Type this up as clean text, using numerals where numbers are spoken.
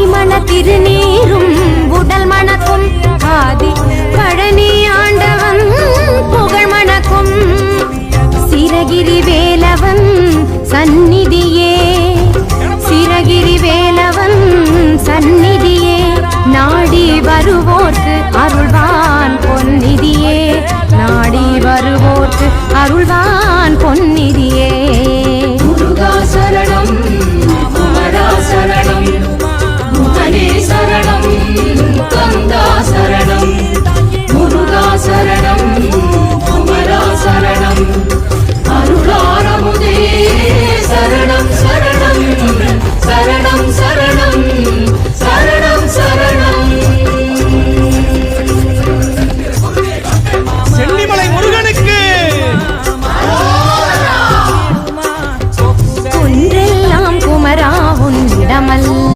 மண திருநீரும் உடல் மணக்கும் ஆதி பழனி ஆண்டவன் புகழ் மணக்கும் சிரகிரி வேலவன் சந்நிதியே சிரகிரி வேலவன் சந்நிதியே நாடி வருவோர்க்கு அருள்வான் பொன்னிதியே நாடி வருவோர்க்கு அருள்வான்